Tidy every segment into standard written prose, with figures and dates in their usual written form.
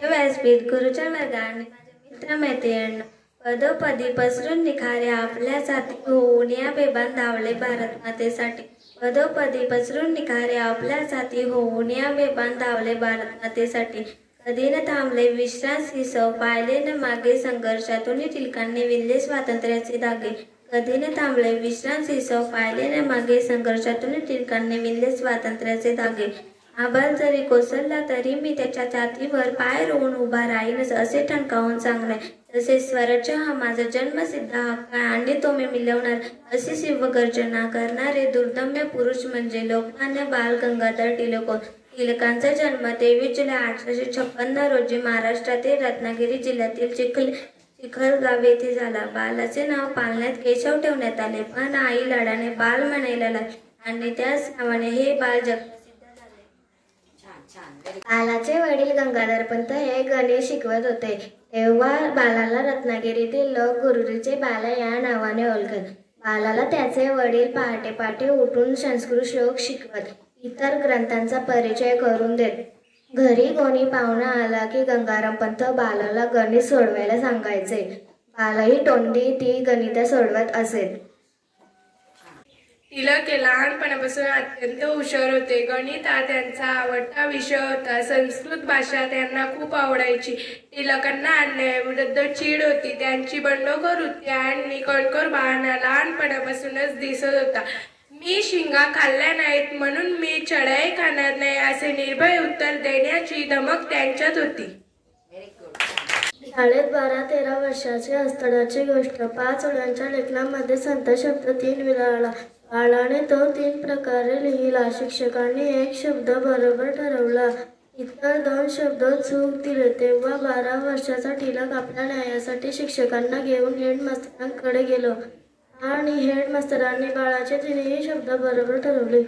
व्यासपीठ गुरुच्या वर्गाने मित्र मैत्रिणींनो, पदोपदी पसरून निखारे आपल्या जाती होऊन या बेबान धावले भारत मातेसाठी. पदोपदी पसरून निखारे आपल्या जाती होऊन या बेबान धावले भारत मातेसाठी. कधी न थांबले विश्रांती सव पाहिले न मागे संघर्षातून टिळकांनी विणले स्वातंत्र्याचे धागे. कधी न थांबले विश्रांती सव पाहिले न मागे संघर्षातून टिळकांनी विणले स्वातंत्र्याचे धागे. आभाळ जरी कोसळला तरी मी त्याच्या छातीवर पाय रोवून उभा राहीनच असे ठणकावून सांगणे. तसेच स्वराज्य हा माझा जन्मसिद्ध हक्क आहे आणि तो मी मिळवणार अशी शिवगर्जना करणारे दुर्दम्य पुरुष म्हणजे लोकमान्य बाळ गंगाधर टिळक. टिळकांचा जन्म 23 जुलै 1856 रोजी महाराष्ट्रातील रत्नागिरी जिल्ह्यातील चिखलगाव येथे झाला. बालाचे नाव पाळण्यात केशव ठेवण्यात आले, पण आई लाडाने बाल म्हणायला लागली आणि त्याच नावाने हे बाळ जगप्रसिद्ध झाले. बालाचे वडील गंगाधरपंत हे गणित शिकवत होते. तेव्हा बालाला रत्नागिरीतील लोक गुरुजीचे बाला या नावाने ओळखत. बालाला त्याचे वडील पहाटे पहाटे उठून संस्कृत श्लोक शिकवत, इतर ग्रंथांचा परिचय करून देत. घरी कोणी पाहुणा आला की गंगारामपंत बालाला गणित सोडवायला सांगायचे. बालाही तोंडी ती गणित सोडवत असेल. टिळक हे लहानपणापासून अत्यंत हुशार होते. गणित हा त्यांचा आवडता विषय होता. संस्कृत भाषा त्यांना खूप आवडायची. टिळकांना अन्यायाविरुद्ध चीड होती. त्यांची बंडखोर वृत्ती आणि कणखोर बाळांना लहानपणापासूनच दिसत होता. मी शिंगा खाल्ल्या नाहीत म्हणून मी चढाई खाणार नाही असे निर्भय उत्तर देण्याची धमक त्यांच्यात होती. शाळेत 12-13 वर्षाची असतानाची गोष्ट. 5 ओळ्यांच्या लेखनामध्ये संत शब्द 3 मिळाला. बाळाने तो 3 प्रकारे लिहिला. शिक्षकांनी 1 शब्द बरोबर ठरवला, इतर 2 शब्द चूक दिले. तेव्हा 12 वर्षाचा टिळक आपल्या न्यायासाठी शिक्षकांना घेऊन हेडमास्तरांकडे गेलो आणि हेडमास्तरांनी बाळाचे 3ही शब्द बरोबर ठरवले.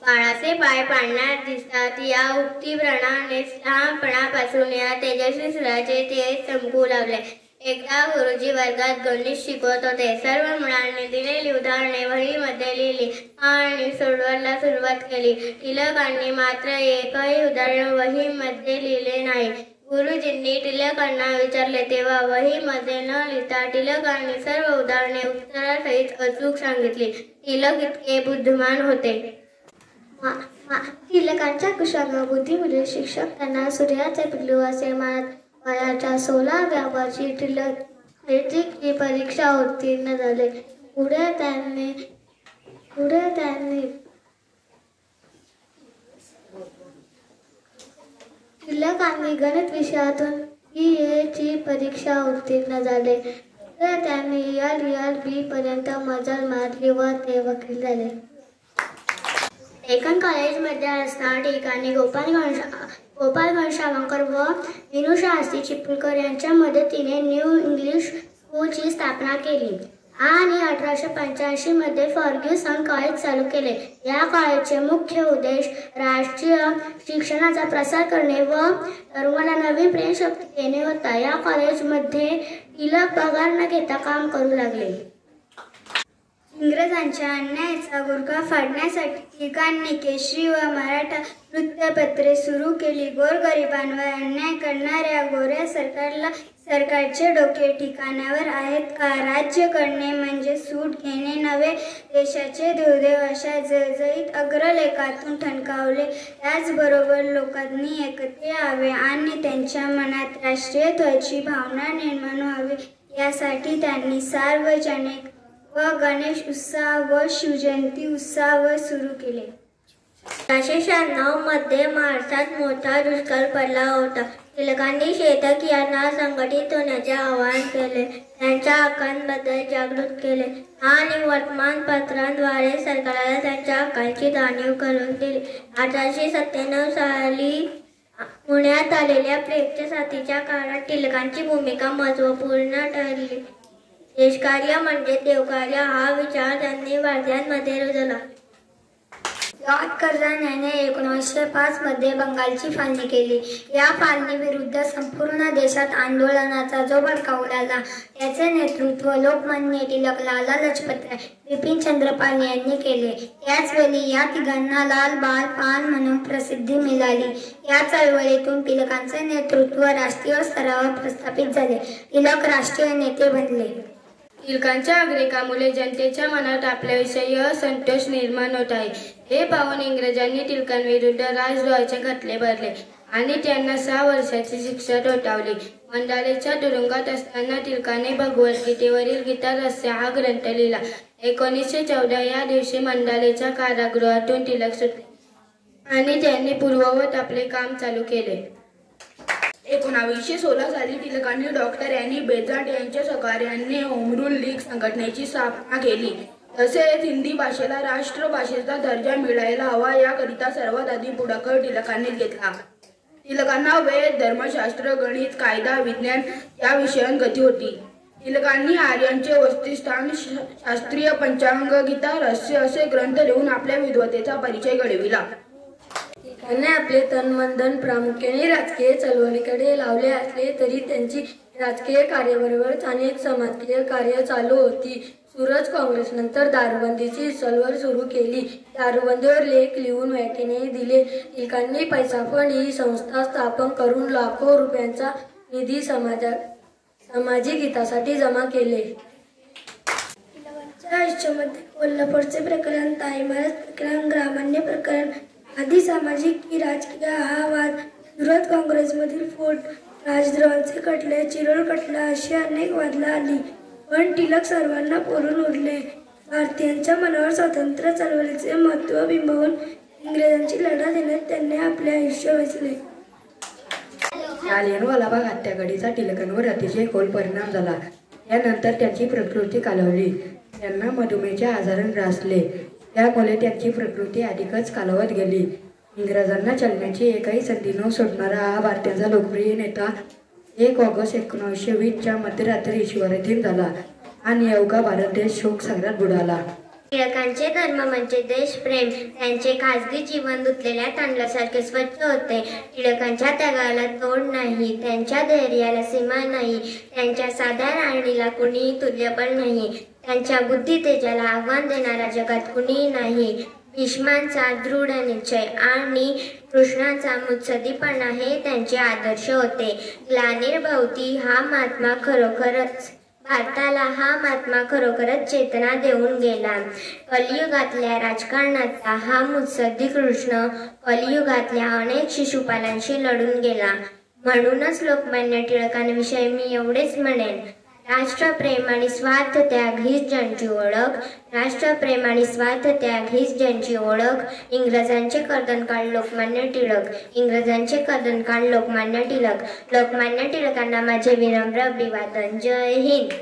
बाळाचे पाय पाळण्यात दिसतात या उक्तीप्रमाणेच लहानपणापासून या तेजस्वी सुराचे ते चमकू लागले. एकदा गुरुजी वर्गात गणित शिकवत होते. सर्व मुलांनी दिलेली उदाहरणे वहीमध्ये लिहिली आणि सोडवायला सुरुवात केली. टिळकांनी मात्र एकही उदाहरण वहीमध्ये लिहिले नाही. गुरुजींनी टिळकांना विचारले तेव्हा वहीमध्ये न लिहिता टिळकांनी सर्व उदाहरणे उत्तरासहित अचूक सांगितली. टिळक इतके बुद्धिमान होते. टिळकांच्या कुशाग्र बुद्धीमुळे शिक्षक त्यांना सूर्याचे पिल्लू असे मानत. वयाच्या 16व्या वर्षी टिळक वैद्यकीय परीक्षा उत्तीर्ण झाले. पुढे त्यांनी टिळकांनी गणित विषयातून BA ची परीक्षा उत्तीर्ण झाले. पुढे त्यांनी LLB पर्यंत मजल मारली व ते वकील झाले. डेक्कन कॉलेजमध्ये असताना टिळकांनी गोपाल घनशावकर व विनुशास्त्री चिपळूणकर यांच्या मदतीने न्यू इंग्लिश स्कूलची स्थापना केली आणि 1885 मध्ये फर्ग्युसन कॉलेज चालू केले. या कॉलेजचे मुख्य उद्देश राष्ट्रीय शिक्षणाचा प्रसार करणे व तरुणांना नवीन प्रेरणाशक्ती देणे होता. या कॉलेजमध्ये टिळक पगार न घेता काम करू लागले. इंग्रजांच्या अन्यायाचा गुरखा फाडण्यासाठी टिळकांनी केसरी व मराठा वृत्तपत्रे सुरू केली. गोरगरिबांवर अन्याय करणाऱ्या गोऱ्या सरकारचे डोके ठिकाणावर आहेत का? राज्य करणे म्हणजे सूट घेणे नव्हे, देशाचे देवदेव अशा जळजळीत अग्रलेखातून ठणकावले. त्याचबरोबर लोकांनी एकत्र यावे आणि त्यांच्या मनात राष्ट्रीयत्वाची भावना निर्माण व्हावी यासाठी त्यांनी सार्वजनिक व गणेश उत्सव व शिवजयंती उत्सव सुरू केले. 1896 मध्ये महाराष्ट्रात मोठा दुष्काळ पडला होता. टिळकांनी शेतकऱ्यांना संघटित होण्याचे आवाहन केले, त्यांच्या हक्कांबद्दल जागृत केले आणि वर्तमानपत्रांद्वारे सरकारला त्यांच्या हक्कांची जाणीव करून दिली. 1897 साली पुण्यात आलेल्या प्लेगच्या साथीच्या काळात टिळकांची भूमिका महत्त्वपूर्ण ठरली. देशकार्य म्हणजे देवकार्य हा विचार त्यांनी भारतीयांमध्ये रुजवला. लॉर्ड कर्झन याने 1905 मध्ये बंगालची फाळणी केली. या फाळणीविरुद्ध संपूर्ण देशात आंदोलनाचा जो भडका उडाला त्याचे नेतृत्व लोकमान्य टिळक, लाला लजपतराय, बिपिनचंद्र पाल यांनी केले. त्याचवेळी या तिघांना लाल बाल पाल म्हणून प्रसिद्धी मिळाली. या चळवळीतून टिळकांचे नेतृत्व राष्ट्रीय स्तरावर प्रस्थापित झाले. टिळक राष्ट्रीय नेते बनले. टिळकांच्या आग्रहामुळे जनतेच्या मनात आपल्याविषयी असंतोष निर्माण होत आहे. हे पाहून इंग्रजांनी टिळकांविरुद्ध राजद्रोहाचे खटले भरले आणि त्यांना 6 वर्षाची शिक्षा ठोठावली. मंडालेच्या तुरुंगात असताना टिळकाने भगवद्गीतेवरील गीता रहस्य हा ग्रंथ लिहिला. 1914 या दिवशी मंडालेच्या कारागृहातून टिळक सुटले आणि त्यांनी पूर्ववत आपले काम चालू केले. 1916 साली टिळकांनी डॉक्टर ॲनी बेझंट यांच्या सहकार्याने होम रूल लीग संघटनेची स्थापना केली. तसेच हिंदी भाषेला राष्ट्रभाषेचा दर्जा मिळायला हवा याकरिता सर्वात आधी पुढाकार टिळकांनी घेतला. टिळकांना वेद, धर्मशास्त्र, गणित, कायदा, विज्ञान या विषयांत गती होती. टिळकांनी आर्यांचे वसतिस्थान, शास्त्रीय पंचांग, गीता रहस्य असे ग्रंथ लिहून आपल्या विद्वत्तेचा परिचय घडविला. टिळकांनी आपले तन-मन-धन प्रामुख्याने राजकीय चळवळीकडे लावले असले तरी त्यांची राजकीय कार्याबरोबरच अनेक समाजकीय कार्य चालू होती. सूरज काँग्रेसनंतर दारूबंदीची चळवळ सुरू केली. दारूबंदीवर लेख लिहून व्याख्याने दिले. टिळकांनी पैसा फंड ही संस्था स्थापन करून लाखो रुपयांचा निधी सामाजिक हितासाठी जमा केले. टिळकांच्या आयुष्यामध्ये कोल्हापूरचे प्रकरण, ताई महाराज प्रकरण, ग्रामान्य प्रकरण आदी सामाजिक की राजकीय हा वाद, सूरज काँग्रेसमधील फूट, राजद्रोहाचे खटले, चिरोल खटला अशी अनेक वादला आली. पण टिळक सर्वांना पुरून उरले. भारतीयांच्या मनावर स्वातंत्र्य चळवळीचे महत्त्व बिंबवून इंग्रजांची लढा देण्यात त्यांनी आपले आयुष्य वेचले. जालियनवाला बाग हत्याकांडाचा टिळकांवर अतिशय खोल परिणाम झाला. त्यानंतर त्यांची प्रकृती खालावली. त्यांना मधुमेहाचे आजार ग्रासले. त्यामुळे त्यांची प्रकृती अधिकच खालावत गेली. इंग्रजांना चलण्याची एकही संधी न सोडणारा हा भारताचा लोकप्रिय नेता 1 ऑगस्ट 1920च्या मध्यरात्री ईश्वराधीन झाला आणि अवघा भारत देश शोकसागरात बुडाला. टिळकांचे धर्म म्हणजे देशप्रेम. त्यांचे खासगी जीवन धुतलेल्या तांदळासारखे स्वच्छ होते. टिळकांच्या त्यागाला तोड नाही, त्यांच्या धैर्याला सीमा नाही, त्यांच्या साध्या राणीला कुणीही तुल्यबळ नाही, त्यांच्या बुद्धितेजाला आव्हान देणारा जगात कुणीही नाही. भीष्मांचा दृढ निश्चय आणि कृष्णाचा मुत्सद्दीपणा हे त्यांचे आदर्श होते. ग्लानीरभोवती हा महात्मा खरोखरच भारताला हा महात्मा खरोखरच चेतना देऊन गेला. कलियुगातल्या राजकारणाचा हा मुत्सद्दी कृष्ण कलियुगातल्या अनेक शिशुपालांशी लढून गेला. म्हणूनच लोकमान्य टिळकांविषयी मी एवढेच म्हणेन, राष्ट्रप्रेम आणि स्वार्थ त्याग हीच ज्यांची ओळख, राष्ट्रप्रेम आणि स्वार्थ त्याग हीच ज्यांची ओळख. इंग्रजांचे कर्दनकाळ लोकमान्य टिळक, इंग्रजांचे कर्दनकाळ लोकमान्य टिळक. लोकमान्य टिळकांना माझे विनम्र अभिवादन. जय हिंद.